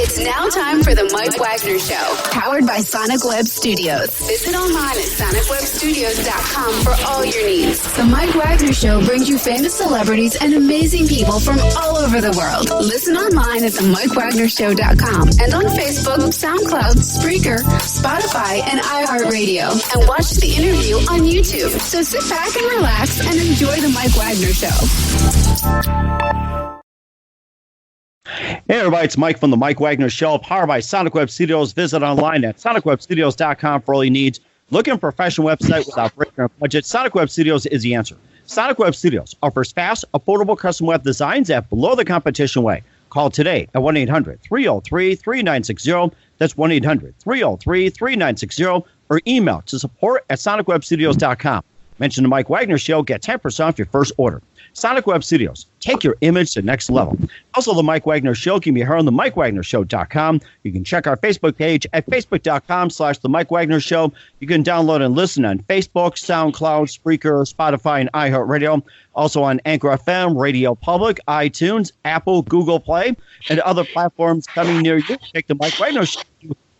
It's now time for the Mike Wagner Show, powered by Sonic Web Studios. Visit online at sonicwebstudios.com for all your needs. The Mike Wagner Show brings you famous celebrities and amazing people from all over the world. Listen online at themikewagnershow.com and on Facebook, SoundCloud, Spreaker, Spotify, and iHeartRadio. And watch the interview on YouTube. So sit back and relax and enjoy the Mike Wagner Show. Hey everybody, it's Mike from the Mike Wagner Show, powered by Sonic Web Studios. Visit online at sonicwebstudios.com for all your needs. Looking for a professional website without breaking your budget? Sonic Web Studios is the answer. Sonic Web Studios offers fast, affordable custom web designs at below the competition way. Call today at 1-800-303-3960. That's 1-800-303-3960. Or email to support@sonicwebstudios.com. Mention the Mike Wagner Show. Get 10% off your first order. Sonic Web Studios. Take your image to the next level. Also, the Mike Wagner Show can be heard on the MikeWagnerShow.com. You can check our Facebook page at Facebook.com/The Mike Wagner Show. You can download and listen on Facebook, SoundCloud, Spreaker, Spotify, and iHeartRadio. Also on Anchor FM, Radio Public, iTunes, Apple, Google Play, and other platforms coming near you. Take the Mike Wagner Show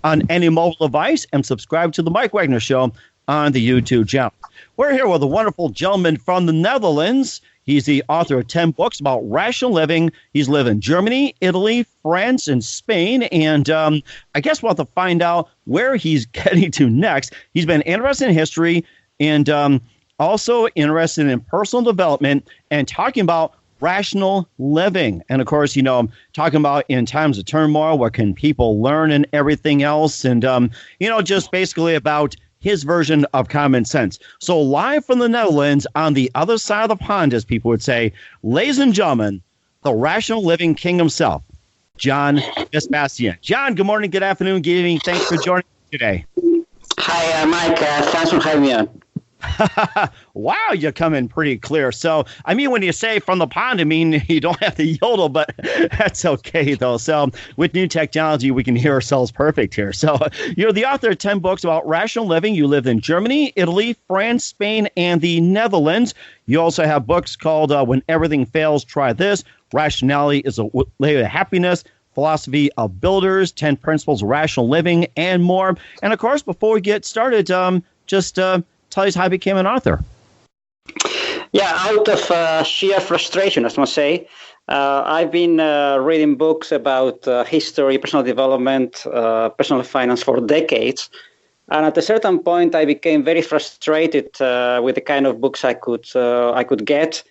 on any mobile device and subscribe to the Mike Wagner Show on the YouTube channel. We're here with a wonderful gentleman from the Netherlands. He's the author of 10 books about rational living. He's lived in Germany, Italy, France, and Spain. And I guess we'll have to find out where he's getting to next. He's been interested in history and also interested in personal development and talking about rational living. And, of course, you know, talking about in times of turmoil, what can people learn and everything else. And, just basically about his version of common sense. So live from the Netherlands on the other side of the pond, as people would say, ladies and gentlemen, the rational living king himself, John Vespasian. John, good morning, good afternoon, good evening. Thanks for joining us today. Hi, Mike. Thanks for having me on. Wow, you're coming pretty clear. So, I mean, when you say from the pond, I mean, you don't have to yodel, but that's okay, though. So, with new technology, we can hear ourselves perfect here. So, you're the author of 10 books about rational living. You lived in Germany, Italy, France, Spain, and the Netherlands. You also have books called When Everything Fails, Try This. Rationality is a Way to Happiness. Philosophy of Builders, 10 Principles of Rational Living, and more. And, of course, before we get started, tell us how you became an author. Yeah, out of sheer frustration, I must say. I've been reading books about history, personal development, personal finance for decades. And at a certain point, I became very frustrated with the kind of books I could get.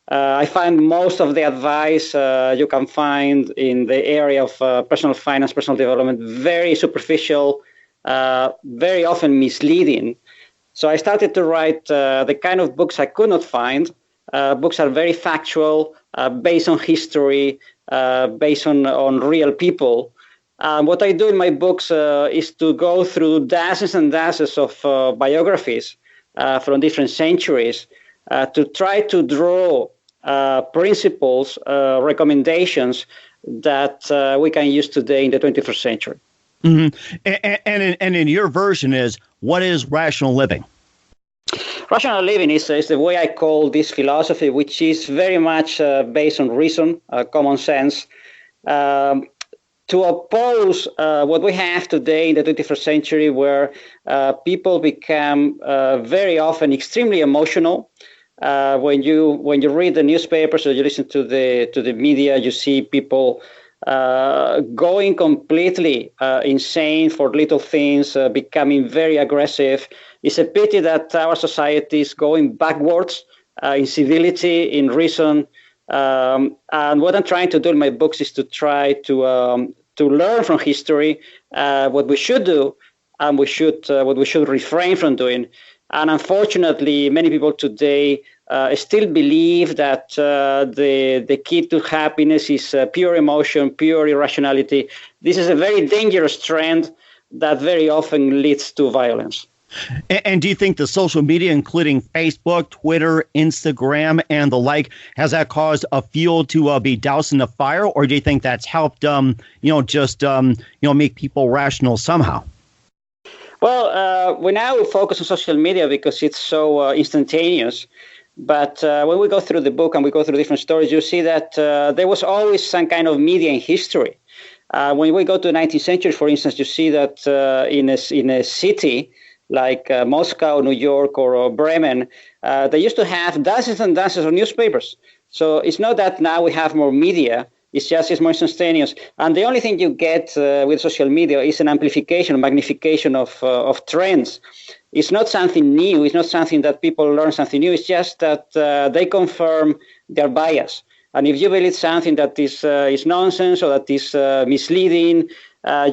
I find most of the advice you can find in the area of personal finance, personal development, very superficial, very often misleading. So I started to write the kind of books I could not find. Books are very factual, based on history, based on real people. What I do in my books is to go through dozens and dozens of biographies from different centuries to try to draw principles, recommendations that we can use today in the 21st century. Mm-hmm. And in your version is, what is rational living? Rational living is the way I call this philosophy, which is very much based on reason, common sense, to oppose what we have today in the 21st century, where people become very often extremely emotional. When you read the newspapers or you listen to the media, you see people going completely insane for little things, becoming very aggressive. It's a pity that our society is going backwards in civility, in reason. And what I'm trying to do in my books is to try to learn from history what we should do and what we should refrain from doing. And unfortunately, many people today still believe that the key to happiness is pure emotion, pure irrationality. This is a very dangerous trend that very often leads to violence. And do you think the social media, including Facebook, Twitter, Instagram, and the like, has that caused a fuel to be doused in the fire, or do you think that's helped, make people rational somehow? Well, we now focus on social media because it's so instantaneous. But when we go through the book and we go through different stories, you see that there was always some kind of media in history. When we go to the 19th century, for instance, you see that in a city like Moscow, New York, or Bremen, they used to have dozens and dozens of newspapers. So it's not that now we have more media. It's more instantaneous. And the only thing you get with social media is an amplification, magnification of trends. It's not something new. It's not something that people learn something new. It's just that they confirm their bias. And if you believe something that is nonsense or that is misleading,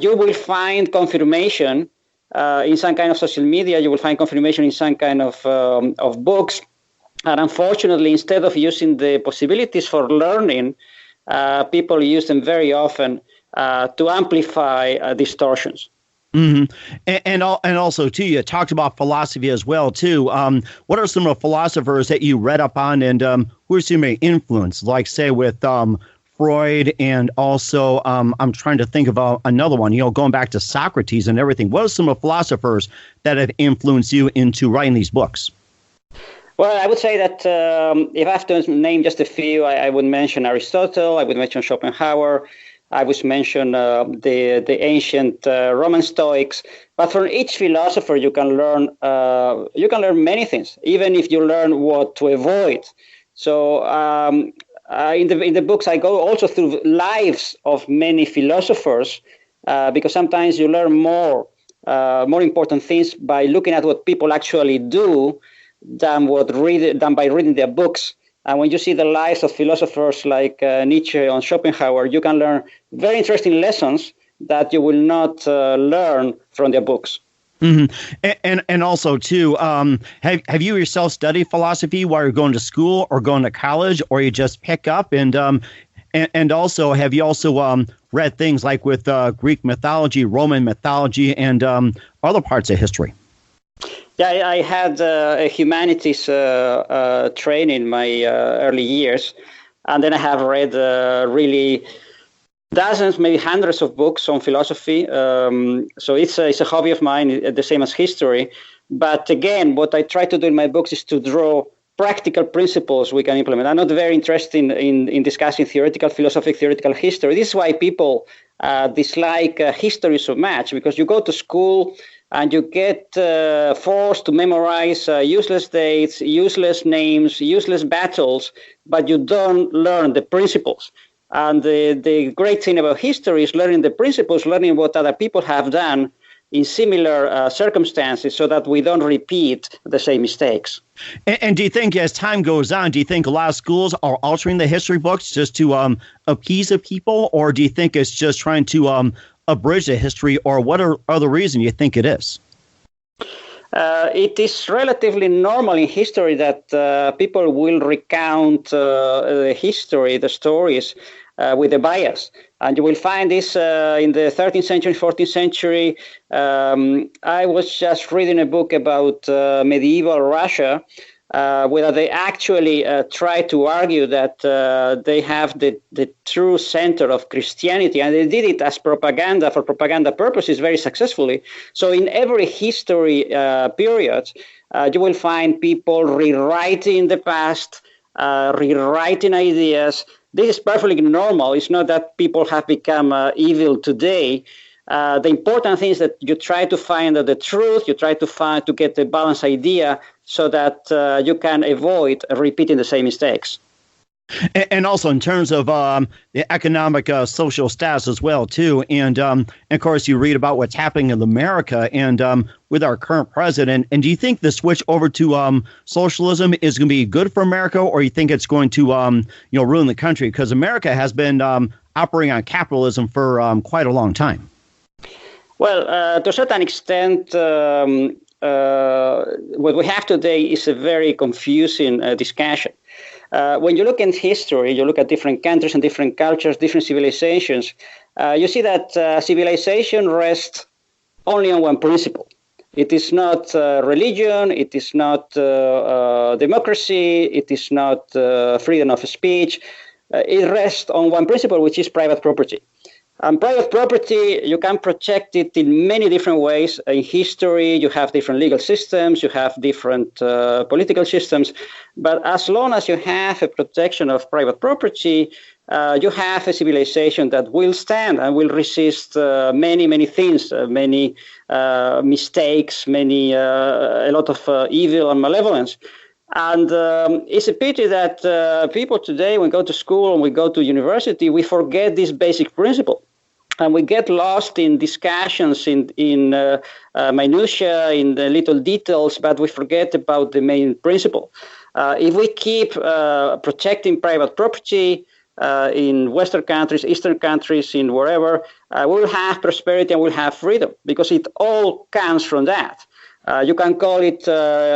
you will find confirmation in some kind of social media. You will find confirmation in some kind of books. And unfortunately, instead of using the possibilities for learning, people use them very often to amplify distortions. Mm-hmm. And also, too, you talked about philosophy as well, too. What are some of the philosophers that you read up on, and who are some of your influence, like, say, with Freud, and also I'm trying to think of another one, going back to Socrates and everything. What are some of the philosophers that have influenced you into writing these books? Well, I would say that if I have to name just a few, I would mention Aristotle, I would mention Schopenhauer, I would mention the ancient Roman Stoics. But from each philosopher, you can learn many things, even if you learn what to avoid. So in the books, I go also through lives of many philosophers because sometimes you learn more important things by looking at what people actually do than by reading their books. And when you see the lives of philosophers like Nietzsche and Schopenhauer, you can learn very interesting lessons that you will not learn from their books. Mm-hmm. And also, too, have you yourself studied philosophy while you're going to school or going to college, or you just pick up? And also, have you also read things like with Greek mythology, Roman mythology, and other parts of history? Yeah, I had a humanities training in my early years, and then I have read really dozens, maybe hundreds of books on philosophy. So it's a hobby of mine, the same as history. But again, what I try to do in my books is to draw practical principles we can implement. I'm not very interested in discussing theoretical philosophy, theoretical history. This is why people dislike history so much, because you go to school and you get forced to memorize useless dates, useless names, useless battles, but you don't learn the principles. And the great thing about history is learning the principles, learning what other people have done in similar circumstances so that we don't repeat the same mistakes. And do you think as time goes on, do you think a lot of schools are altering the history books just to appease the people, or do you think it's just trying to abridge the history, or what are the reasons you think it is? It is relatively normal in history that people will recount the history, the stories, with a bias. And you will find this in the 13th century, 14th century. I was just reading a book about medieval Russia, where they actually try to argue that they have the true center of Christianity, and they did it as propaganda, for propaganda purposes, very successfully. So in every history period, you will find people rewriting the past, rewriting ideas. This is perfectly normal. It's not that people have become evil today. The important thing is that you try to find the truth, you try to get a balanced idea so that you can avoid repeating the same mistakes. And also in terms of the economic social status as well, too. And of course, you read about what's happening in America and with our current president. And do you think the switch over to socialism is going to be good for America, or you think it's going to ruin the country? Because America has been operating on capitalism for quite a long time. Well, to a certain extent, what we have today is a very confusing discussion. When you look at history, you look at different countries and different cultures, different civilizations, you see that civilization rests only on one principle. It is not religion, it is not democracy, it is not freedom of speech. It rests on one principle, which is private property. And private property, you can protect it in many different ways. In history, you have different legal systems, you have different political systems. But as long as you have a protection of private property, you have a civilization that will stand and will resist many, many things, many mistakes, a lot of evil and malevolence. And it's a pity that people today, when we go to school and we go to university, we forget this basic principle. And we get lost in discussions, in minutiae, in the little details, but we forget about the main principle. If we keep protecting private property in Western countries, Eastern countries, in wherever, we'll have prosperity and we'll have freedom, because it all comes from that. You can call it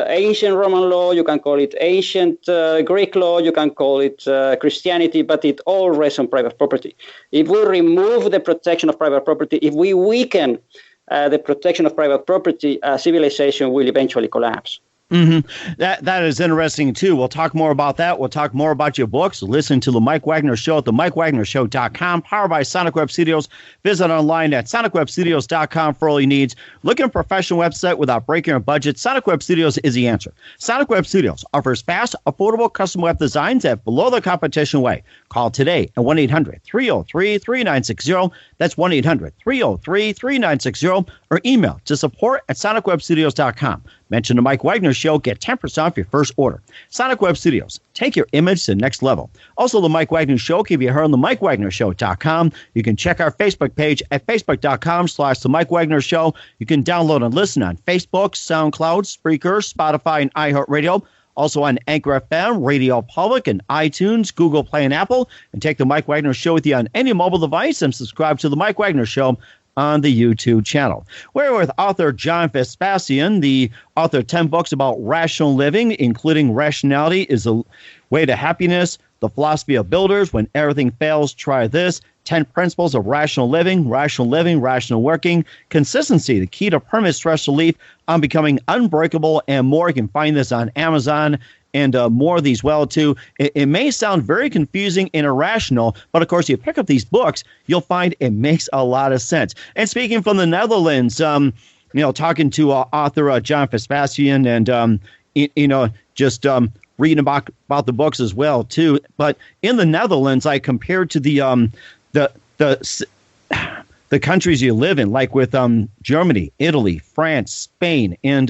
ancient Roman law, you can call it ancient Greek law, you can call it Christianity, but it all rests on private property. If we remove the protection of private property, if we weaken the protection of private property, civilization will eventually collapse. Mm-hmm. That is interesting, too. We'll talk more about that. We'll talk more about your books. Listen to The Mike Wagner Show at themikewagnershow.com, powered by Sonic Web Studios. Visit online at sonicwebstudios.com for all your needs. Look at a professional website without breaking your budget. Sonic Web Studios is the answer. Sonic Web Studios offers fast, affordable custom web designs at below the competition way. Call today at 1-800-303-3960. That's 1-800-303-3960. Or email to support@sonicwebstudios.com. Mention the Mike Wagner Show. Get 10% off your first order. Sonic Web Studios. Take your image to the next level. Also, the Mike Wagner Show can be heard on the MikeWagnerShow.com. You can check our Facebook page at Facebook.com/The Mike Wagner Show. You can download and listen on Facebook, SoundCloud, Spreaker, Spotify, and iHeartRadio. Also on Anchor FM, Radio Public, and iTunes, Google Play, and Apple. And take the Mike Wagner Show with you on any mobile device and subscribe to the Mike Wagner Show on the YouTube channel. We're with author John Vespasian, the author of 10 books about rational living, including Rationality is the Way to Happiness, The Philosophy of Builders, When Everything Fails, Try This, 10 Principles of Rational Living, Rational Working, Consistency, the Key to Permanent Stress Relief, on Becoming Unbreakable, and more. You can find this on Amazon and more of these well, too. It may sound very confusing and irrational, but, of course, you pick up these books, you'll find it makes a lot of sense. And speaking from the Netherlands, talking to author John Vespasian and, just reading about the books as well, too. But in the Netherlands, I compared to the countries you live in, like with Germany, Italy, France, Spain. And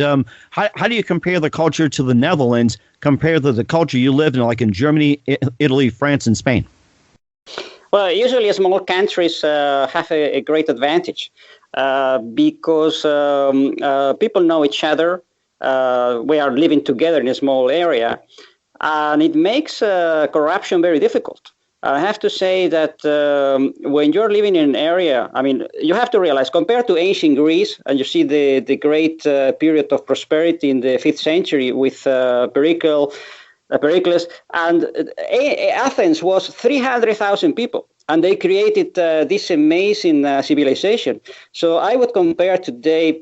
how do you compare the culture to the Netherlands compared to the culture you lived in, like in Germany, Italy, France, and Spain? Well, usually small countries have a great advantage because people know each other. We are living together in a small area, and it makes corruption very difficult. I have to say that when you're living in an area, you have to realize, compared to ancient Greece, and you see the great period of prosperity in the 5th century with Pericles, and Athens was 300,000 people. And they created this amazing civilization. So I would compare today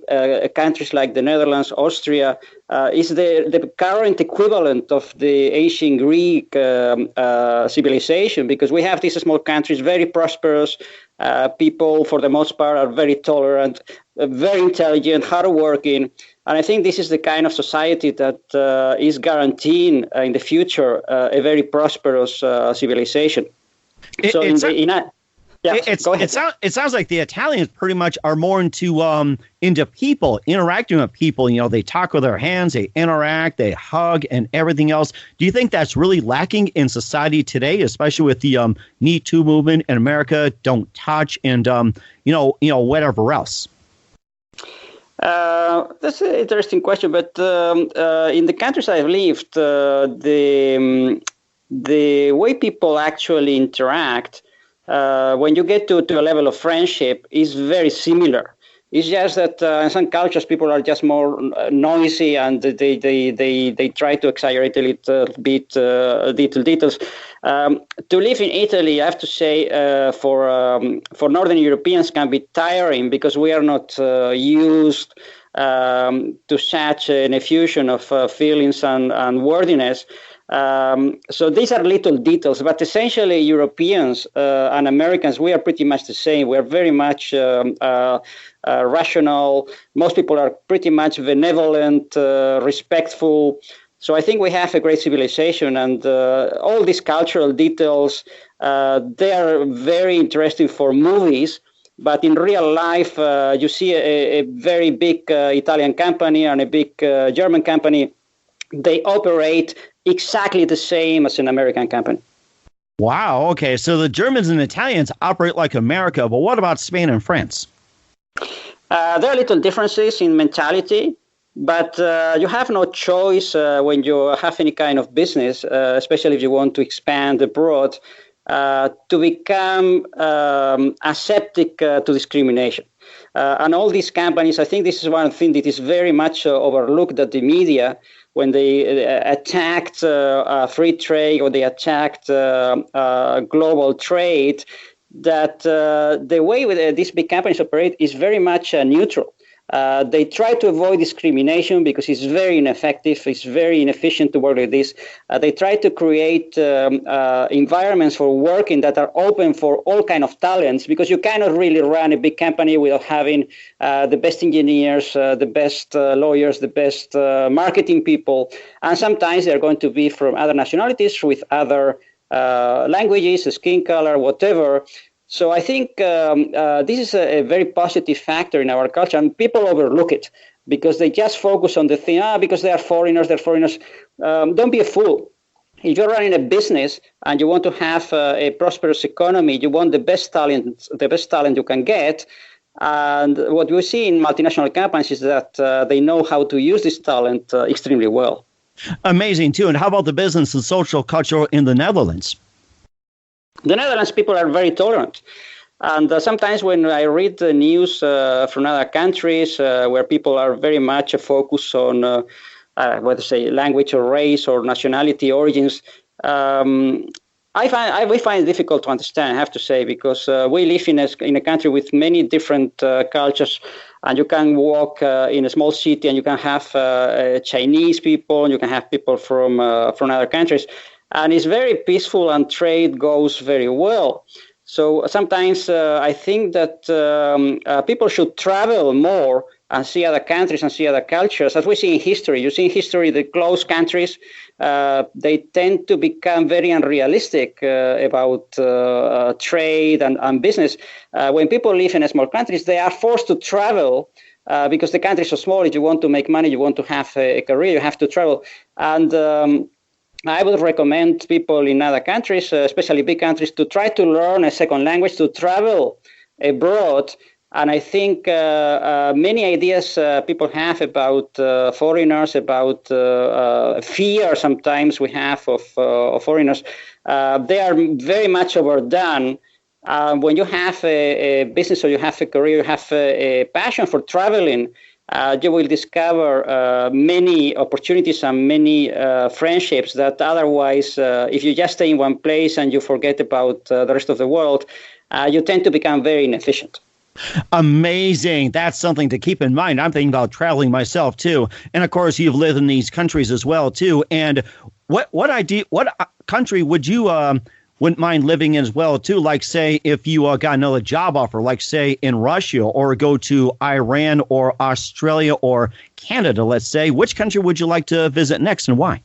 countries like the Netherlands, Austria, is the current equivalent of the ancient Greek civilization, because we have these small countries, very prosperous. People, for the most part, are very tolerant, very intelligent, hardworking. And I think this is the kind of society that is guaranteeing in the future a very prosperous civilization. It sounds like the Italians pretty much are more into people, interacting with people. They talk with their hands, they interact, they hug, and everything else. Do you think that's really lacking in society today, especially with the Me Too movement in America? Don't touch, and whatever else. That's an interesting question, but in the countries I've lived, the way people actually interact when you get to a level of friendship is very similar. It's just that in some cultures people are just more noisy and they try to exaggerate a little bit details. To live in Italy, I have to say, for Northern Europeans can be tiring because we are not used to such an effusion of feelings and wordiness. So these are little details, but essentially Europeans and Americans, we are pretty much the same. We are very much rational. Most people are pretty much benevolent, respectful. So I think we have a great civilization, and all these cultural details, they are very interesting for movies. But in real life, you see a very big Italian company and a big German company. They operate exactly the same as an American company. Wow. Okay. So the Germans and Italians operate like America, but what about Spain and France? There are little differences in mentality, but you have no choice when you have any kind of business, especially if you want to expand abroad, to become aseptic to discrimination. And all these companies, I think this is one thing that is very much overlooked at the media when they attacked free trade or they attacked global trade, that the way these big companies operate is very much neutral. They try to avoid discrimination because it's very ineffective. It's very inefficient to work like this. They try to create environments for working that are open for all kind of talents, because you cannot really run a big company without having the best engineers, the best lawyers, the best marketing people. And sometimes they're going to be from other nationalities with other languages, skin color, whatever. So I think this is a very positive factor in our culture, and people overlook it because they just focus on the thing, because they are foreigners, don't be a fool. If you're running a business and you want to have a prosperous economy, you want the best talent you can get. And what we see in multinational companies is that they know how to use this talent extremely well. Amazing, too. And how about the business and social culture in the Netherlands? The Netherlands people are very tolerant. And sometimes when I read the news from other countries where people are very much focused on, language or race or nationality origins, we find it difficult to understand, I have to say, because we live in a country with many different cultures, and you can walk in a small city and you can have Chinese people, and you can have people from other countries. And it's very peaceful and trade goes very well. So sometimes I think that people should travel more and see other countries and see other cultures. As we see in history, you see in history the close countries, they tend to become very unrealistic about trade and business. When people live in small countries, they are forced to travel because the country is so small. If you want to make money, you want to have a career, you have to travel. And I would recommend people in other countries, especially big countries, to try to learn a second language, to travel abroad. And I think many ideas people have about foreigners, about fear sometimes we have of foreigners, they are very much overdone. When you have a business or you have a career, you have a passion for traveling, you will discover many opportunities and many friendships that otherwise, if you just stay in one place and you forget about the rest of the world, you tend to become very inefficient. Amazing. That's something to keep in mind. I'm thinking about traveling myself, too. And, of course, you've lived in these countries as well, too. And what country would you wouldn't mind living in as well, too? Like, say, if you got another job offer, like, say, in Russia, or go to Iran or Australia or Canada, let's say, which country would you like to visit next and why?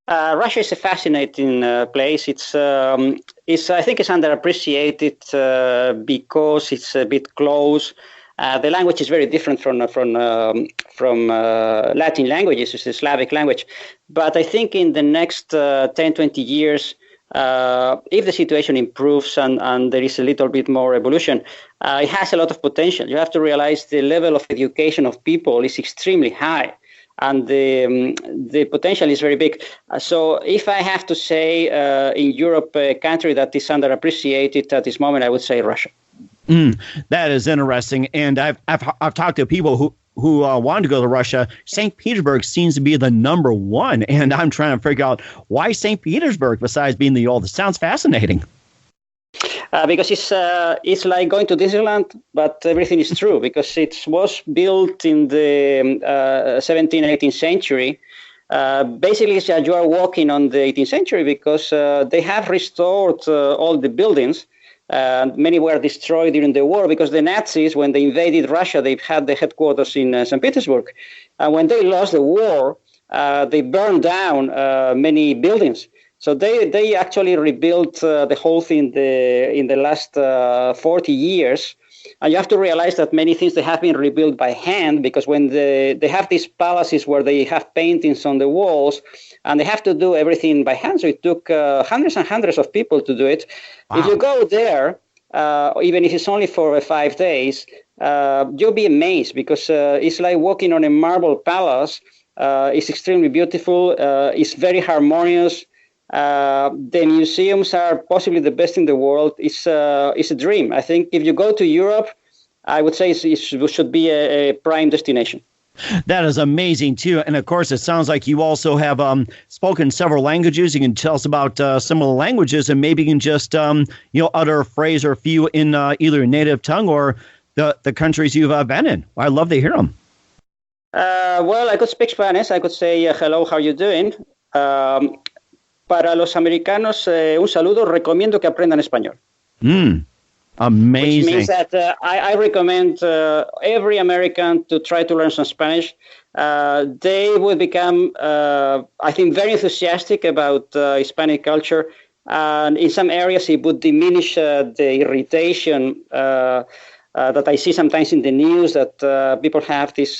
Russia is a fascinating place. I think it's underappreciated because it's a bit close. The language is very different from Latin languages. It's a Slavic language. But I think in the next 10, 20 years, if the situation improves and there is a little bit more evolution, it has a lot of potential. You have to realize the level of education of people is extremely high. And the potential is very big. So if I have to say in Europe, a country that is underappreciated at this moment, I would say Russia. That is interesting. And I've talked to people who want to go to Russia. St. Petersburg seems to be the number one. And I'm trying to figure out why St. Petersburg, besides being the oldest. Sounds fascinating. Because it's like going to Disneyland, but everything is true because it was built in the 17th, 18th century. Basically, you are walking on the 18th century because they have restored all the buildings. Many were destroyed during the war because the Nazis, when they invaded Russia, they had the headquarters in St. Petersburg. And when they lost the war, they burned down many buildings. So they actually rebuilt the whole thing in the last 40 years. And you have to realize that many things they have been rebuilt by hand because when they have these palaces where they have paintings on the walls and they have to do everything by hand. So it took hundreds and hundreds of people to do it. Wow. If you go there, even if it's only for 5 days, you'll be amazed because it's like walking on a marble palace. It's extremely beautiful. It's very harmonious. The museums are possibly the best in the world. It's a dream. I think if you go to Europe, I would say it should be a prime destination. That is amazing, too. And, of course, it sounds like you also have spoken several languages. You can tell us about some of the languages, and maybe you can just, utter a phrase or a few in either your native tongue or the countries you've been in. I'd love to hear them. Well, I could speak Spanish. I could say, hello, how are you doing? Para los americanos, un saludo. Recomiendo que aprendan español. Amazing. Which means that I recommend every American to try to learn some Spanish. They will become, I think, very enthusiastic about Hispanic culture. And in some areas, it would diminish the irritation that I see sometimes in the news that people have these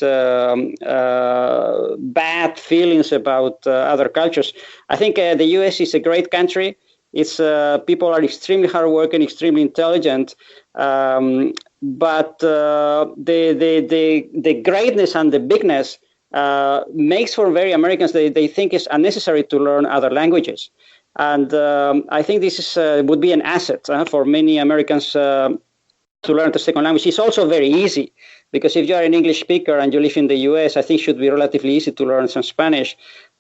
bad feelings about other cultures. I think the U.S. is a great country. It's people are extremely hardworking, extremely intelligent, but the greatness and the bigness makes for very Americans. They think it's unnecessary to learn other languages, and I think this is would be an asset for many Americans to learn the second language. It's also very easy because if you are an English speaker and you live in the U.S., I think it should be relatively easy to learn some Spanish.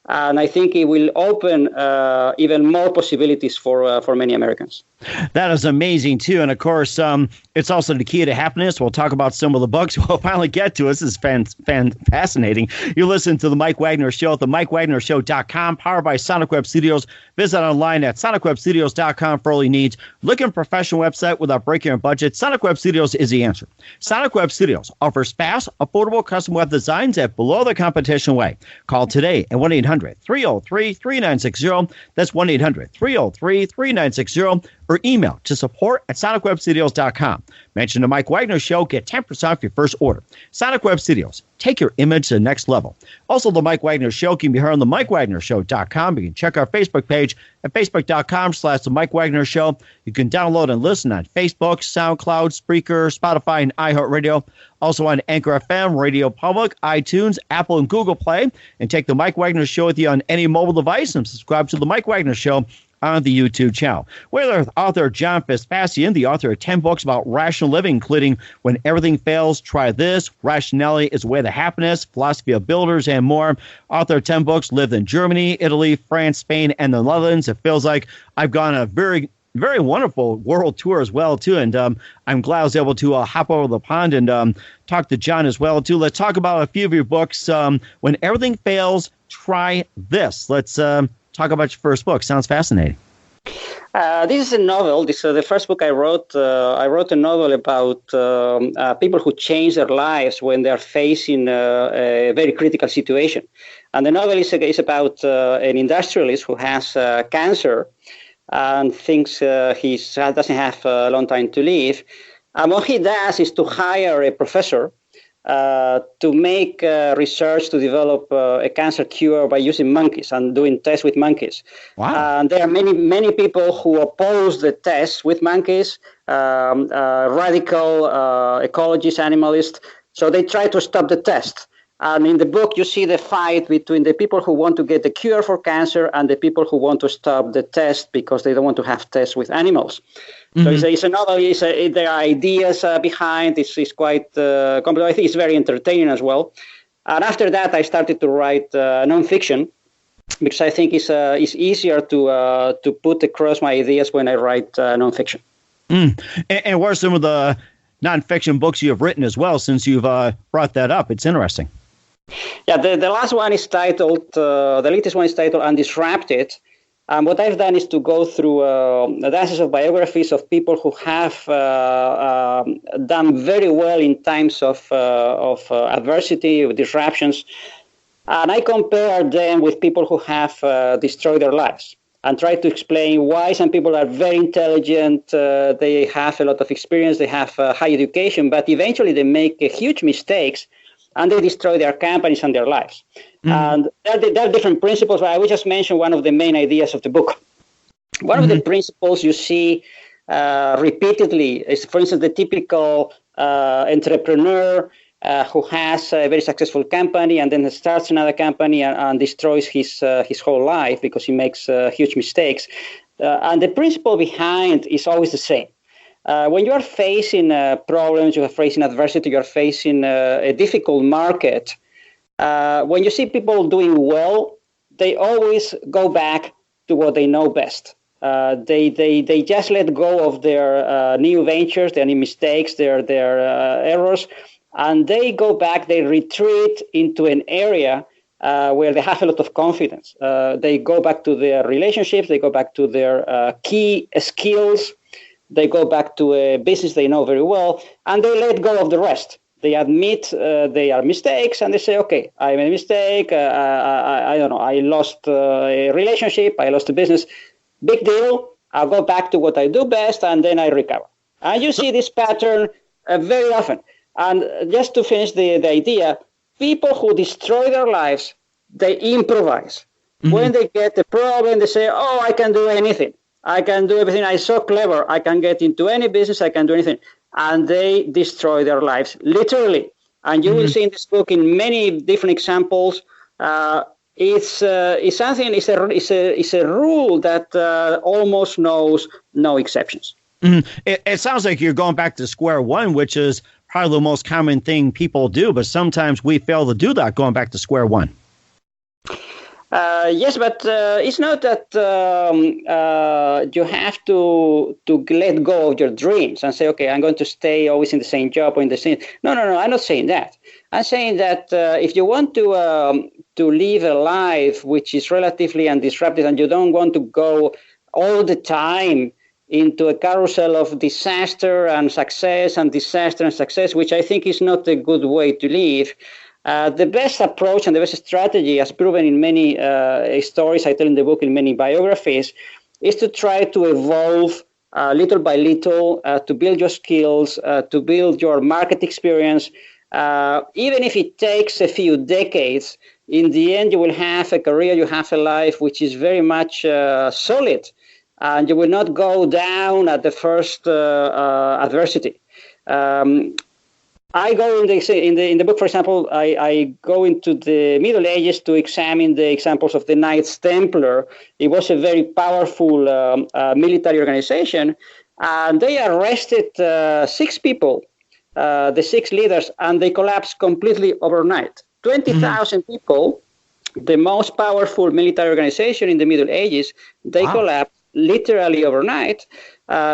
And I think it will open even more possibilities for many Americans. That is amazing, too. And, of course, it's also the key to happiness. We'll talk about some of the books we'll finally get to. This is fascinating. You listen to The Mike Wagner Show at themikewagnershow.com, powered by Sonic Web Studios. Visit online at sonicwebstudios.com for all your needs. Looking for a professional website without breaking your budget? Sonic Web Studios is the answer. Sonic Web Studios offers fast, affordable custom web designs at below the competition way. Call today at 1-800-303-3960. That's 1-800-303-3960. Or email to support@sonicwebstudios.com. Mention the Mike Wagner Show. Get 10% off your first order. Sonic Web Studios. Take your image to the next level. Also, the Mike Wagner Show can be heard on the MikeWagnerShow.com. You can check our Facebook page at Facebook.com/The Mike Wagner Show. You can download and listen on Facebook, SoundCloud, Spreaker, Spotify, and iHeartRadio. Also on Anchor FM, Radio Public, iTunes, Apple, and Google Play. And take the Mike Wagner Show with you on any mobile device and subscribe to the Mike Wagner Show on the YouTube channel. We're with author John Vespasian, the author of 10 books about rational living, including When Everything Fails, Try This, Rationality is the Way to Happiness, Philosophy of Builders, and more. Author of 10 books, lived in Germany, Italy, France, Spain, and the Netherlands. It feels like I've gone a very wonderful world tour as well, too. And I'm glad I was able to hop over the pond and talk to John as well, too. Let's talk about a few of your books. When Everything Fails, Try This. Let's talk about your first book. Sounds fascinating. This is a novel. This is the first book I wrote. I wrote a novel about people who change their lives when they are facing a very critical situation. And the novel is about an industrialist who has cancer and thinks he doesn't have a long time to live. And what he does is to hire a professor to make research to develop a cancer cure by using monkeys and doing tests with monkeys. Wow. And there are many people who oppose the tests with monkeys, radical ecologists, animalists. So they try to stop the test. And in the book, you see the fight between the people who want to get the cure for cancer and the people who want to stop the test because they don't want to have tests with animals. Mm-hmm. So it's a novel. There are ideas behind. It's quite complex. I think it's very entertaining as well. And after that, I started to write nonfiction because I think it's easier to put across my ideas when I write nonfiction. And what are some of the nonfiction books you have written as well, since you've brought that up? It's interesting. Yeah, the last one is titled, the latest one is titled Undisrupted. What I've done is to go through dozens of biographies of people who have done very well in times of adversity, of disruptions. And I compare them with people who have destroyed their lives and try to explain why some people are very intelligent, they have a lot of experience, they have high education, but eventually they make huge mistakes and they destroy their companies and their lives. And there are different principles, but I will just mention one of the main ideas of the book. One of the principles you see repeatedly is, for instance, the typical entrepreneur who has a very successful company and then starts another company and destroys his whole life because he makes huge mistakes. And the principle behind is always the same. When you are facing problems, you are facing adversity, you are facing a difficult market, when you see people doing well, they always go back to what they know best. They just let go of their new ventures, their new mistakes, their errors, and they go back, they retreat into an area where they have a lot of confidence. They go back to their relationships, they go back to their key skills, they go back to a business they know very well, and they let go of the rest. They admit they are mistakes, and they say, okay, I made a mistake, I don't know, I lost a relationship, I lost a business, big deal, I'll go back to what I do best, and then I recover. And you see this pattern very often. And just to finish the idea, people who destroy their lives, they improvise. When they get a problem, they say, oh, I can do anything. I can do everything. I'm so clever. I can get into any business. I can do anything. And they destroy their lives, literally. And you will see in this book in many different examples. It's a rule that almost knows no exceptions. It sounds like you're going back to square one, which is probably the most common thing people do, but sometimes we fail to do that, going back to square one. Yes, but it's not that you have to let go of your dreams and say, okay, I'm going to stay always in the same job or in the same. No, I'm not saying that. I'm saying that if you want to live a life which is relatively undisrupted and you don't want to go all the time into a carousel of disaster and success and disaster and success, which I think is not a good way to live. The best approach and the best strategy, as proven in many stories I tell in the book, in many biographies, is to try to evolve little by little, to build your skills, to build your market experience. Even if it takes a few decades, in the end, you will have a career, you have a life which is very much solid, and you will not go down at the first adversity. I go in the book, for example, I go into the Middle Ages to examine the examples of the Knights Templar. It was a very powerful military organization, and they arrested 6 people, the 6 leaders, and they collapsed completely overnight. 20,000 people, the most powerful military organization in the Middle Ages, they collapsed literally overnight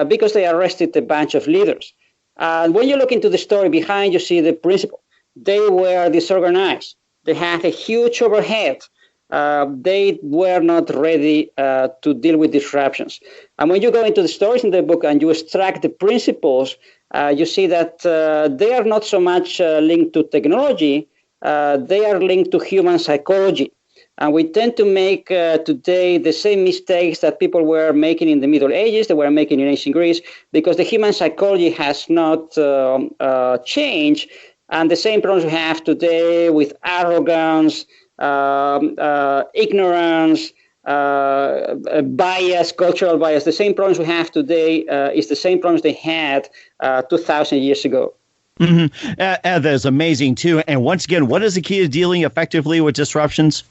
because they arrested a bunch of leaders. And when you look into the story behind, you see the principle. They were disorganized. They had a huge overhead. They were not ready to deal with disruptions. And when you go into the stories in the book and you extract the principles, you see that they are not so much linked to technology. They are linked to human psychology. And we tend to make today the same mistakes that people were making in the Middle Ages, they were making in ancient Greece, because the human psychology has not changed. And the same problems we have today with arrogance, ignorance, bias, cultural bias, the same problems we have today is the same problems they had 2,000 years ago. That is amazing, too. And once again, what is the key to dealing effectively with disruptions?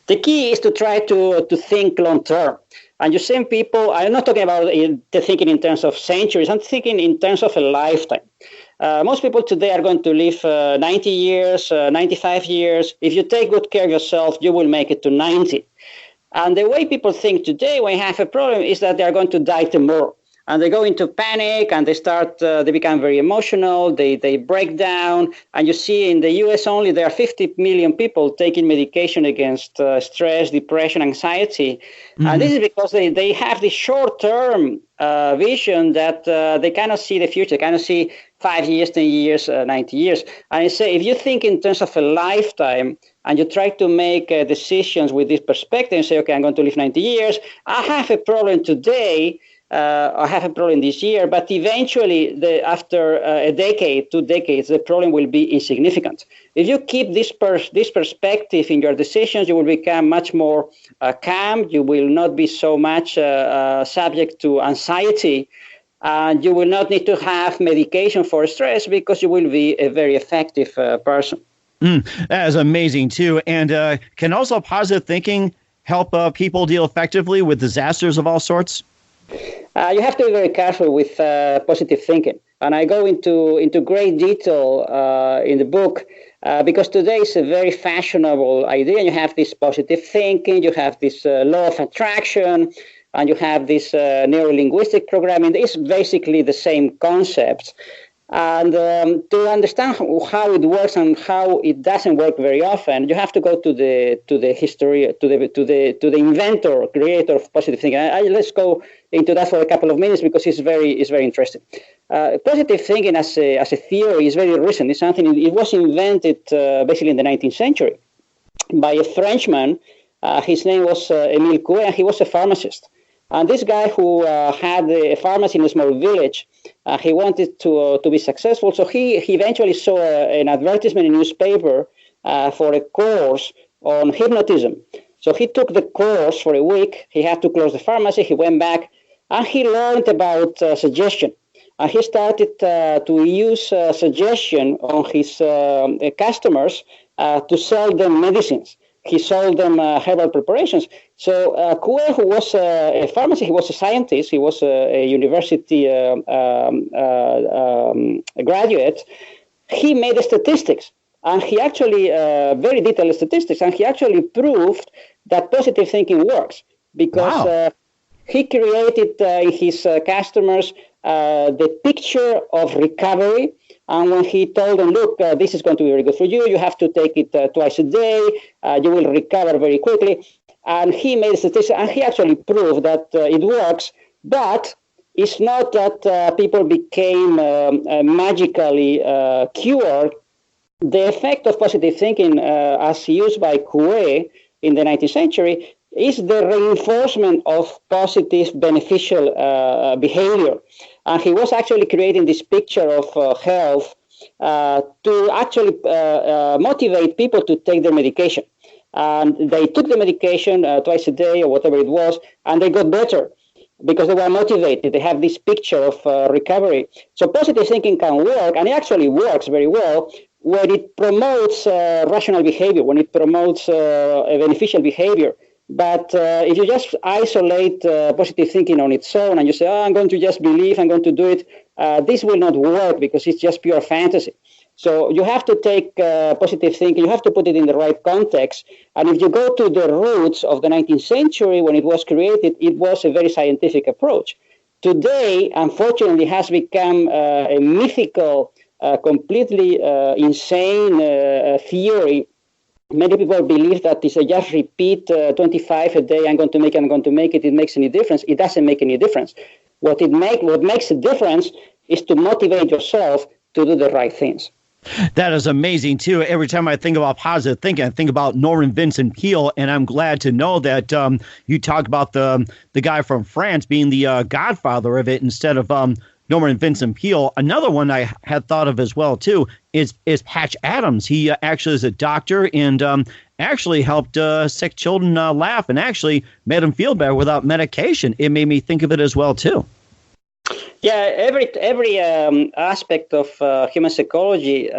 The key is to try to think long term. And you see people, I'm not talking about the thinking in terms of centuries, I'm thinking in terms of a lifetime. Most people today are going to live 90 years, 95 years. If you take good care of yourself, you will make it to 90. And the way people think today when you have a problem is that they are going to die tomorrow. and they go into panic, and they become very emotional, they break down, and you see in the US only there are 50 million people taking medication against stress, depression, anxiety. And this is because they have this short-term vision that they cannot see the future, cannot see 5 years, 10 years, 90 years. And I say, if you think in terms of a lifetime, and you try to make decisions with this perspective and say, okay, I'm going to live 90 years, I have a problem today, I have a problem this year, but eventually, after a decade, 2 decades, the problem will be insignificant. If you keep this perspective in your decisions, you will become much more calm. You will not be so much subject to anxiety, and you will not need to have medication for stress because you will be a very effective person. That is amazing, too. And can also positive thinking help people deal effectively with disasters of all sorts? You have to be very careful with positive thinking. And I go into great detail in the book because today is a very fashionable idea. You have this positive thinking, you have this law of attraction, and you have this neuro-linguistic programming. It's basically the same concept. And to understand how it works and how it doesn't work very often, you have to go to the history, to the inventor, creator of positive thinking. Let's go into that for a couple of minutes because it's very interesting. Positive thinking as a theory is very recent. It's something. It was invented basically in the 19th century by a Frenchman. His name was Émile Coué, and he was a pharmacist. And this guy who had a pharmacy in a small village, he wanted to be successful. So he eventually saw an advertisement in a newspaper for a course on hypnotism. So he took the course for a week. He had to close the pharmacy. He went back, and he learned about suggestion. And he started to use suggestion on his customers to sell them medicines. He sold them herbal preparations. So Coué, who was a pharmacist, he was a scientist, he was a university graduate, he made the statistics. And he actually, very detailed statistics, and he actually proved that positive thinking works. Because he created in his customers the picture of recovery. And when he told them, look, this is going to be very good for you, you have to take it twice a day, you will recover very quickly. And he made a statistic, and he actually proved that it works, but it's not that people became magically cured. The effect of positive thinking, as used by Coué in the 19th century, is the reinforcement of positive beneficial behavior. And he was actually creating this picture of health to actually motivate people to take their medication. And they took the medication twice a day or whatever it was, and they got better because they were motivated. They have this picture of recovery. So positive thinking can work, and it actually works very well when it promotes rational behavior, when it promotes a beneficial behavior. But if you just isolate positive thinking on its own and you say, I'm going to just believe, I'm going to do it, this will not work because it's just pure fantasy. So you have to take positive thinking, you have to put it in the right context. And if you go to the roots of the 19th century, when it was created, it was a very scientific approach. Today, unfortunately, has become a mythical, completely insane theory. Many people believe that if I just repeat 25 a day, I'm going to make it, it makes any difference. It doesn't make any difference. What makes a difference is to motivate yourself to do the right things. That is amazing, too. Every time I think about positive thinking, I think about Norman Vincent Peale, and I'm glad to know that you talk about the guy from France being the godfather of it instead of Norman Vincent Peale. Another one I had thought of as well, too, is Patch Adams. He actually is a doctor and actually helped sick children laugh and actually made them feel better without medication. It made me think of it as well, too. Yeah, every aspect of human psychology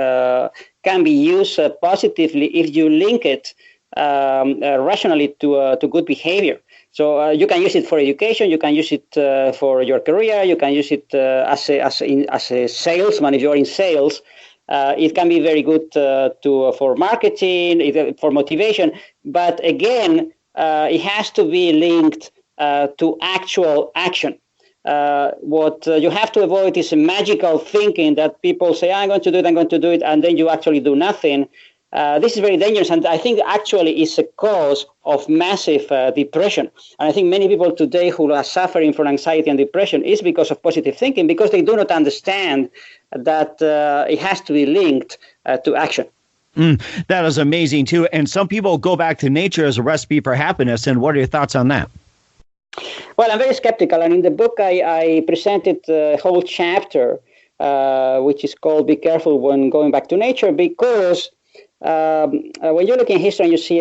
can be used positively if you link it rationally to good behavior. So you can use it for education, you can use it for your career, you can use it as a salesman if you're in sales. It can be very good for marketing, for motivation. But again, it has to be linked to actual action. what you have to avoid is a magical thinking that people say, I'm going to do it, and then you actually do nothing. This is very dangerous, and I think actually is a cause of massive depression. And I think many people today who are suffering from anxiety and depression is because of positive thinking, because they do not understand that it has to be linked to action. That is amazing, too. And some people go back to nature as a recipe for happiness. And what are your thoughts on that? Well, I'm very skeptical. And in the book, I presented a whole chapter, which is called Be Careful When Going Back to Nature, because when you look in history and you see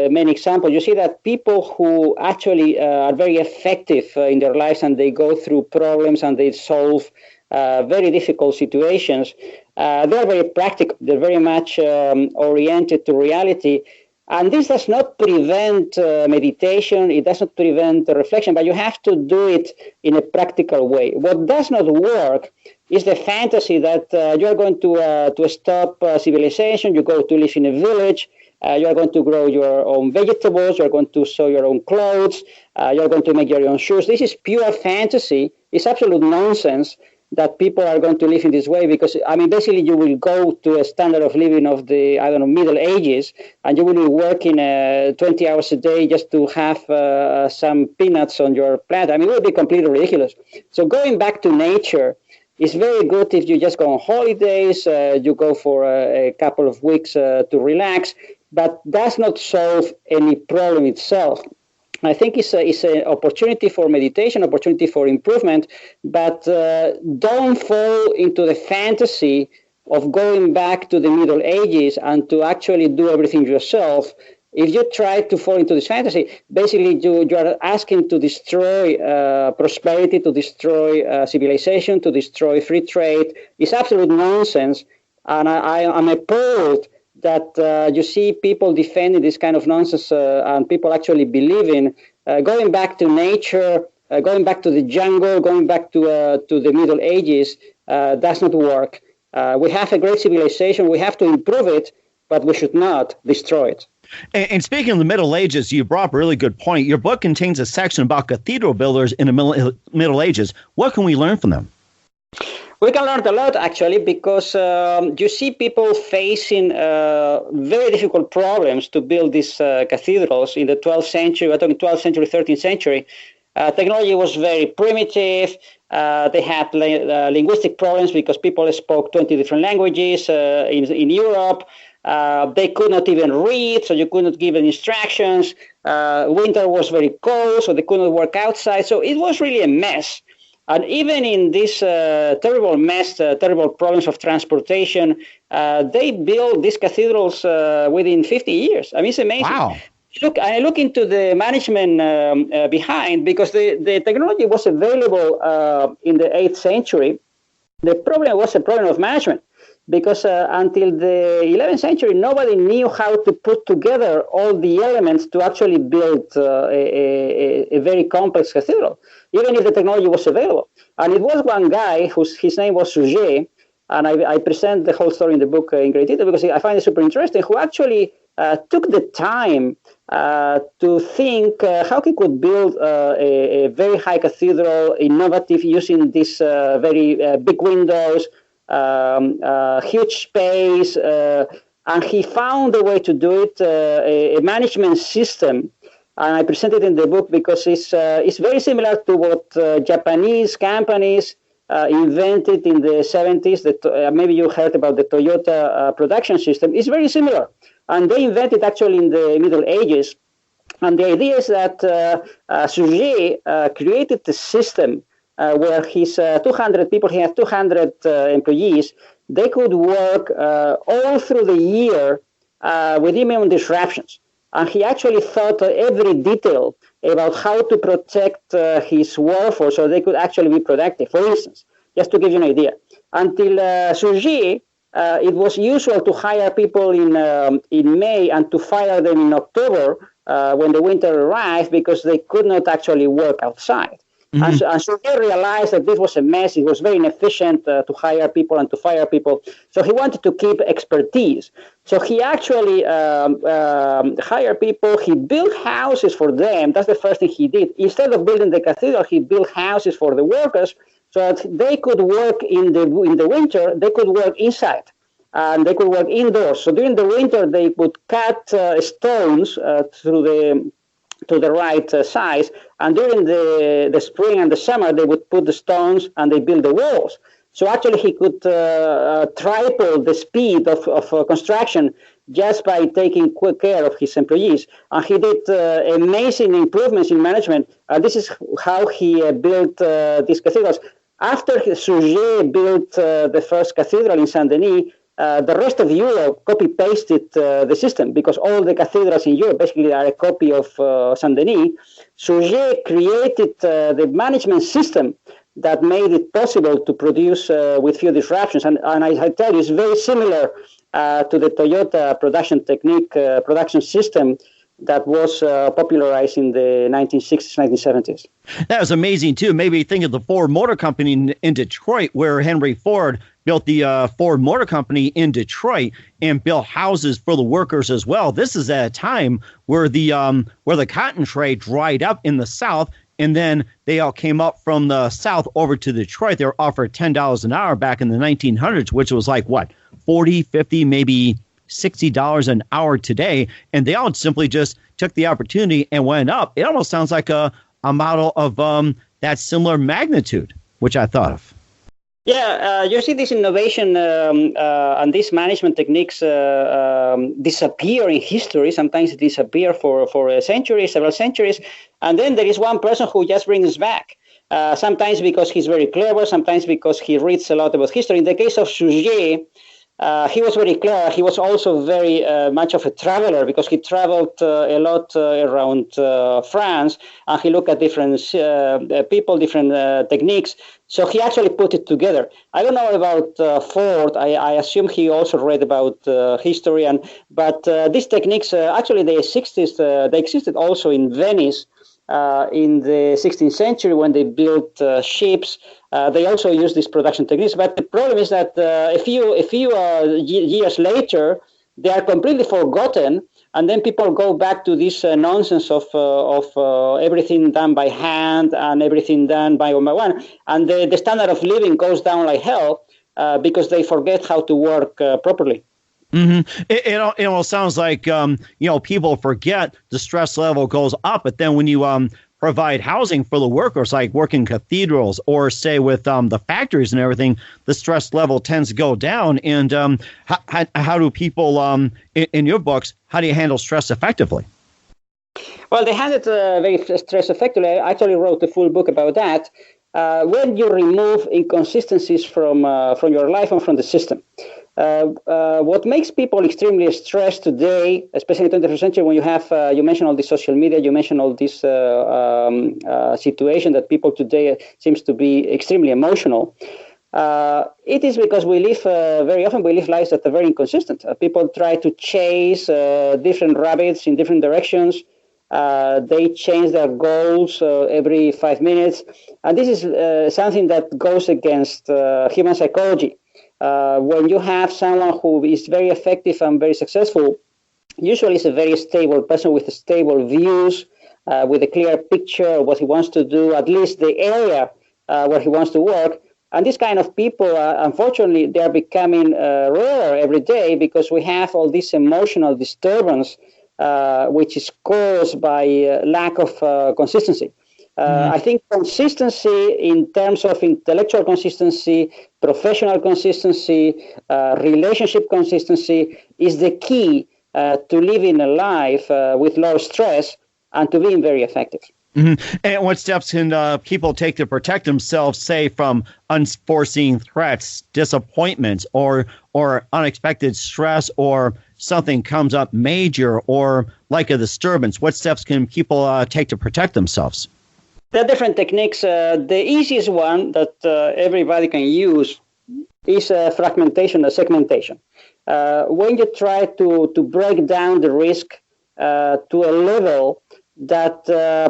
many examples, you see that people who actually are very effective in their lives and they go through problems and they solve very difficult situations, they're very practical. They're very much oriented to reality. And this does not prevent meditation. It does not prevent reflection, but you have to do it in a practical way. What does not work is the fantasy that you're going to stop civilization. You go to live in a village. You're going to grow your own vegetables. You're going to sew your own clothes. You're going to make your own shoes. This is pure fantasy. It's absolute nonsense that people are going to live in this way, because, I mean, basically you will go to a standard of living of the, Middle Ages, and you will be working 20 hours a day just to have some peanuts on your plate. I mean, it would be completely ridiculous. So going back to nature is very good if you just go on holidays, you go for a couple of weeks to relax, but does not solve any problem itself. I think it's an opportunity for meditation, opportunity for improvement, but don't fall into the fantasy of going back to the Middle Ages and to actually do everything yourself. If you try to fall into this fantasy, basically you are asking to destroy prosperity, to destroy civilization, to destroy free trade. It's absolute nonsense, and I'm appalled that you see people defending this kind of nonsense and people actually believing going back to nature, going back to the jungle, going back to the Middle Ages does not work. We have a great civilization. We have to improve it, but we should not destroy it. And speaking of the Middle Ages, you brought up a really good point. Your book contains a section about cathedral builders in the Middle Ages. What can we learn from them? We can learn a lot, actually, because you see people facing very difficult problems to build these cathedrals in the 12th century. We're talking 12th century, 13th century. Technology was very primitive. They had linguistic problems because people spoke 20 different languages in Europe. They could not even read, so you could not give them instructions. Winter was very cold, so they could not work outside. So it was really a mess. And even in this terrible mess, terrible problems of transportation, they built these cathedrals within 50 years. I mean, it's amazing. Wow. I look into the management behind, because the technology was available in the 8th century. The problem was a problem of management, because until the 11th century, nobody knew how to put together all the elements to actually build a very complex cathedral, even if the technology was available. And it was one guy his name was Suger, and I present the whole story in the book in great detail because I find it super interesting, who actually took the time to think how he could build a very high cathedral, innovative, using these very big windows, huge space, and he found a way to do it, a management system. And I present it in the book because it's very similar to what Japanese companies invented in the 70s. Maybe you heard about the Toyota production system. It's very similar. And they invented actually in the Middle Ages. And the idea is that Suger created the system where his 200 people, he had 200 employees, they could work all through the year with minimum disruptions. And he actually thought every detail about how to protect his workforce so they could actually be productive. For instance, just to give you an idea, until Suger, it was usual to hire people in May and to fire them in October when the winter arrived, because they could not actually work outside. Mm-hmm. And so he realized that this was a mess. It was very inefficient to hire people and to fire people. So he wanted to keep expertise. So he actually hired people. He built houses for them. That's the first thing he did. Instead of building the cathedral, he built houses for the workers so that they could work in the winter. They could work inside. And they could work indoors. So during the winter, they would cut stones to the right size. And during the spring and the summer, they would put the stones and they build the walls. So actually, he could triple the speed of construction just by taking quick care of his employees. And he did amazing improvements in management. This is how he built these cathedrals. After Suger built the first cathedral in Saint-Denis, the rest of Europe copy-pasted the system because all the cathedrals in Europe basically are a copy of Saint-Denis. Suger created the management system that made it possible to produce with few disruptions. And I tell you, it's very similar to the Toyota production system that was popularized in the 1960s, 1970s. That was amazing, too. Maybe think of the Ford Motor Company in Detroit, where Henry Ford built the Ford Motor Company in Detroit and built houses for the workers as well. This is at a time where the cotton trade dried up in the South, and then they all came up from the South over to Detroit. They were offered $10 an hour back in the 1900s, which was like, what, 40, 50, maybe $60 an hour today, and they all simply just took the opportunity and went up. It almost sounds like a model of that similar magnitude, which I thought of. Yeah, you see this innovation and these management techniques disappear in history. Sometimes disappear for a century, several centuries, and then there is one person who just brings back. Sometimes because he's very clever, sometimes because he reads a lot about history. In the case of Suger, he was very clever. He was also very much of a traveler because he traveled a lot around France, and he looked at different people, different techniques. So he actually put it together. I don't know about Ford. I assume he also read about history, but these techniques actually they existed also in Venice. In the 16th century, when they built ships, they also used these production techniques. But the problem is that a few years later, they are completely forgotten, and then people go back to this nonsense of everything done by hand and everything done by one, and the standard of living goes down like hell because they forget how to work properly. Mm-hmm. It almost sounds like people forget the stress level goes up, but then when you provide housing for the workers, like work in cathedrals or say with the factories and everything, the stress level tends to go down. And how do people in your books? How do you handle stress effectively? Well, they handle it very stress effectively. I actually wrote a full book about that. When you remove inconsistencies from your life and from the system. What makes people extremely stressed today, especially in the 21st century, when you have, you mentioned all this social media, you mentioned all this situation that people today seems to be extremely emotional. It is because we live, very often we live lives that are very inconsistent. People try to chase different rabbits in different directions. They change their goals every 5 minutes. And this is something that goes against human psychology. When you have someone who is very effective and very successful, usually is a very stable person with stable views, with a clear picture of what he wants to do, at least the area where he wants to work. And these kind of people, unfortunately, they are becoming rarer every day because we have all this emotional disturbance, which is caused by lack of consistency. I think consistency in terms of intellectual consistency, professional consistency, relationship consistency is the key to living a life with low stress and to being very effective. Mm-hmm. And what steps can people take to protect themselves, say, from unforeseen threats, disappointments, or unexpected stress, or something comes up major, or like a disturbance? What steps can people take to protect themselves? There are different techniques. The easiest one that everybody can use is fragmentation or segmentation. When you try to break down the risk to a level that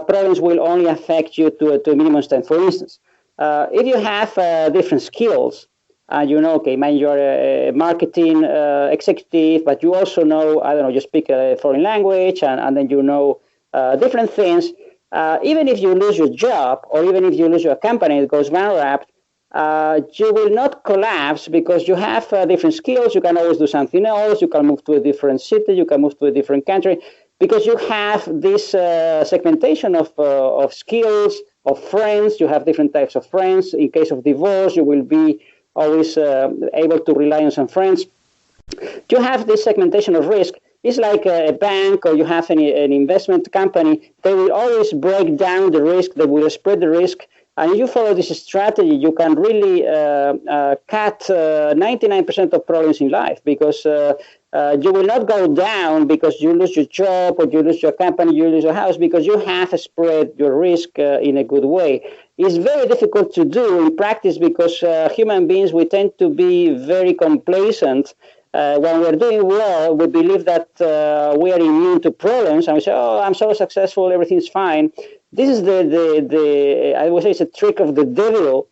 problems will only affect you to a minimum extent. For instance, if you have different skills, and okay, man, you're a marketing executive, but you also know, I don't know, you speak a foreign language, and then different things. Even if you lose your job, or even if you lose your company, it goes bankrupt, you will not collapse because you have different skills. You can always do something else. You can move to a different city. You can move to a different country because you have this segmentation of skills, of friends. You have different types of friends. In case of divorce, you will be always able to rely on some friends. You have this segmentation of risk. It's like a bank, or you have an investment company. They will always break down the risk. They will spread the risk. And if you follow this strategy, you can really cut 99% of problems in life, because you will not go down because you lose your job, or you lose your company, you lose your house, because you have spread your risk in a good way. It's very difficult to do in practice because human beings, we tend to be very complacent. When we're doing well, we believe that we are immune to problems, and we say, "Oh, I'm so successful, everything's fine." This is the I would say it's a trick of the devil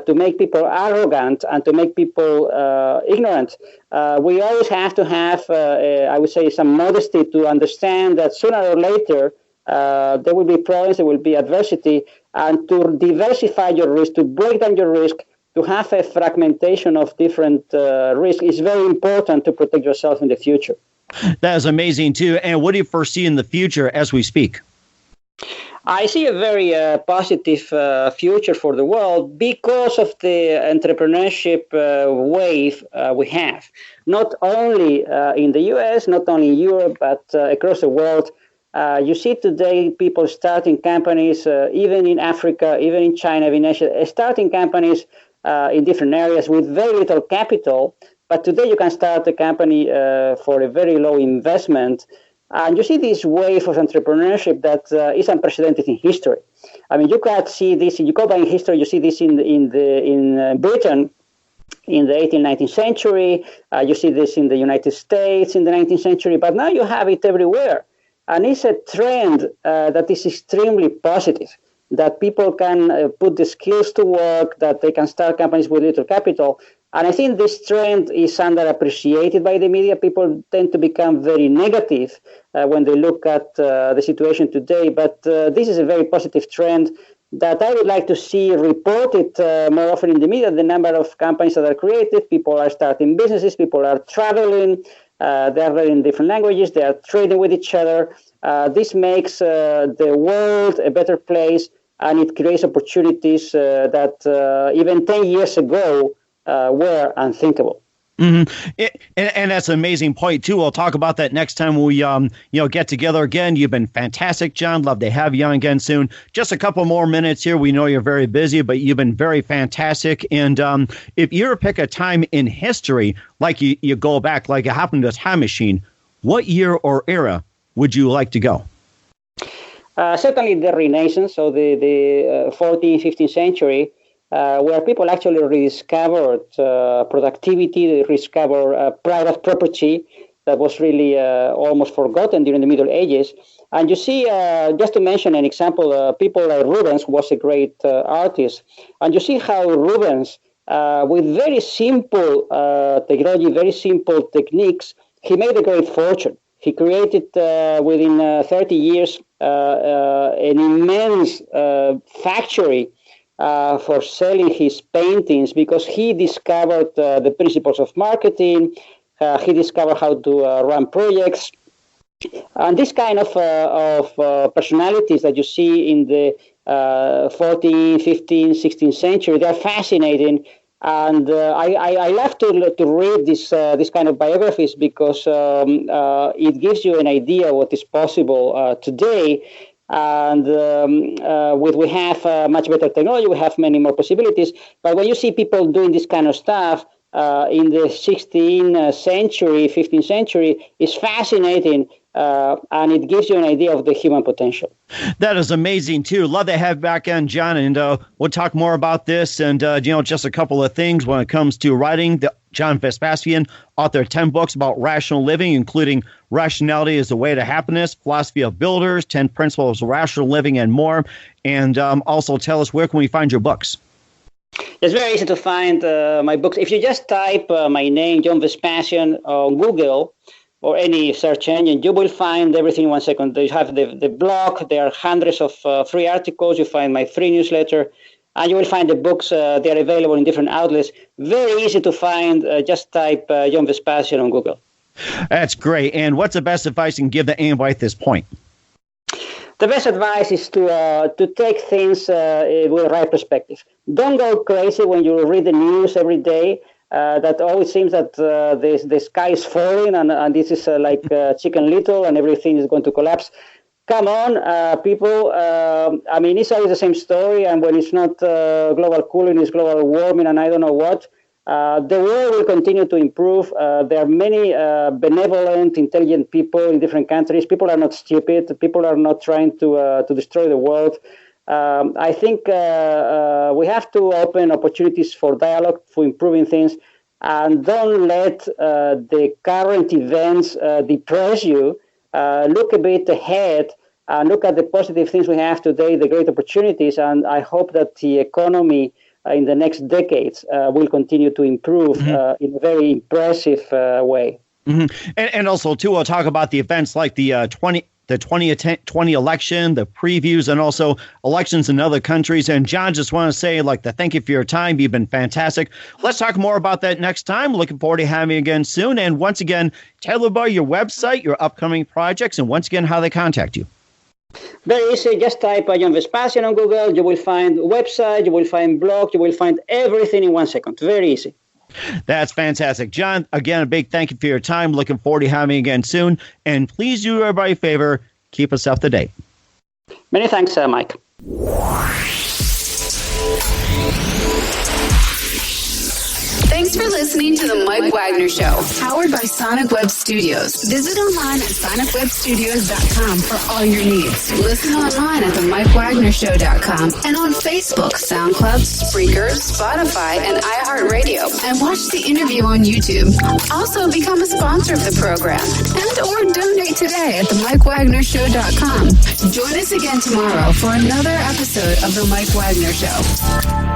to make people arrogant and to make people ignorant. We always have to have, I would say, some modesty to understand that sooner or later there will be problems, there will be adversity, and to diversify your risk, to break down your risk, to have a fragmentation of different risk is very important to protect yourself in the future. That is amazing, too. And what do you foresee in the future as we speak? I see a very positive future for the world because of the entrepreneurship wave we have. Not only in the US, not only in Europe, but across the world. You see today people starting companies, even in Africa, even in China, even in Asia, starting companies in different areas with very little capital. But today you can start a company for a very low investment. And you see this wave of entrepreneurship that is unprecedented in history. I mean, you can see this, you go back in history, you see this in Britain in the 18th, 19th century. You see this in the United States in the 19th century. But now you have it everywhere. And it's a trend that is extremely positive, that people can put the skills to work, that they can start companies with little capital. And I think this trend is underappreciated by the media. People tend to become very negative when they look at the situation today. But this is a very positive trend that I would like to see reported more often in the media. The number of companies that are created, people are starting businesses, people are traveling, they are learning different languages, they are trading with each other. This makes the world a better place, and it creates opportunities that even 10 years ago were unthinkable. Mm-hmm. And that's an amazing point, too. We'll talk about that next time we get together again. You've been fantastic, John. Love to have you on again soon. Just a couple more minutes here. We know you're very busy, but you've been very fantastic. And if you were to pick a time in history, like you go back, like it happened to a time machine, what year or era would you like to go? Certainly the Renaissance, so the 14th, 15th century, where people actually rediscovered productivity, they rediscovered private property that was really almost forgotten during the Middle Ages. And you see, just to mention an example, people like Rubens was a great artist. And you see how Rubens, with very simple technology, very simple techniques, he made a great fortune. He created within 30 years an immense factory for selling his paintings, because he discovered the principles of marketing. He discovered how to run projects. And this kind of personalities that you see in the 14th, 15th, 16th century, they're fascinating. And I love to read this kind of biographies, because it gives you an idea of what is possible today. And we have much better technology, we have many more possibilities. But when you see people doing this kind of stuff in the 16th century, 15th century, it's fascinating. And it gives you an idea of the human potential. That is amazing, too. Love to have you back on, John, and we'll talk more about this and, just a couple of things when it comes to writing. John Vespasian, author of 10 books about rational living, including Rationality is the Way to Happiness, Philosophy of Builders, 10 Principles of Rational Living, and more. And also tell us, where can we find your books? It's very easy to find my books. If you just type my name, John Vespasian, on Google or any search engine, you will find everything in 1 second. You have the blog. There are hundreds of free articles. You find my free newsletter. And you will find the books. They are available in different outlets. Very easy to find. Just type John Vespasian on Google. That's great. And what's the best advice you can give the AMY at this point? The best advice is to take things with the right perspective. Don't go crazy when you read the news every day. That always seems that the sky is falling and this is like Chicken Little and everything is going to collapse. Come on, people. I mean, it's always the same story. And when it's not global cooling, it's global warming and I don't know what. The world will continue to improve. There are many benevolent, intelligent people in different countries. People are not stupid. People are not trying to destroy the world. I think we have to open opportunities for dialogue, for improving things, and don't let the current events depress you. Look a bit ahead and look at the positive things we have today, the great opportunities, and I hope that the economy in the next decades will continue to improve in a very impressive way. Mm-hmm. And also, too, we'll talk about the events like the 2020 election, the previews, and also elections in other countries. And John, just want to say, thank you for your time. You've been fantastic. Let's talk more about that next time. Looking forward to having you again soon. And once again, tell about your website, your upcoming projects, and once again, how they contact you. Very easy. Just type John Vespasian on Google. You will find a website, you will find blog, you will find everything in 1 second. Very easy. That's fantastic. John, again, a big thank you for your time. Looking forward to having you again soon. And please do everybody a favor, keep us up to date. Many thanks, Mike. Thanks for listening to The Mike Wagner Show, powered by Sonic Web Studios. Visit online at sonicwebstudios.com for all your needs. Listen online at themikewagnershow.com and on Facebook, SoundCloud, Spreaker, Spotify, and iHeartRadio. And watch the interview on YouTube. Also, become a sponsor of the program and or donate today at themikewagnershow.com. Join us again tomorrow for another episode of The Mike Wagner Show.